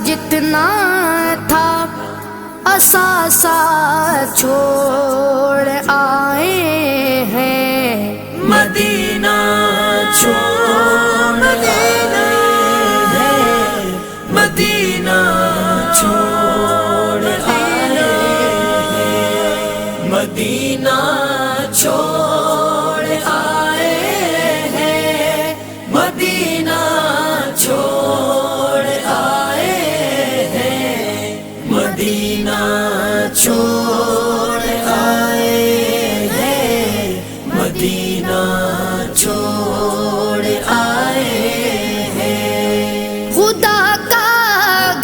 جتنا تھا اثاثہ چھوڑ آئے ہیں، مدینہ چھوڑ آئے ہیں، مدینہ چھوڑ آئے ہیں، مدینہ چھوڑ آئے ہیں، مدینہ چھوڑ آئے ہیں، مدینہ چھوڑ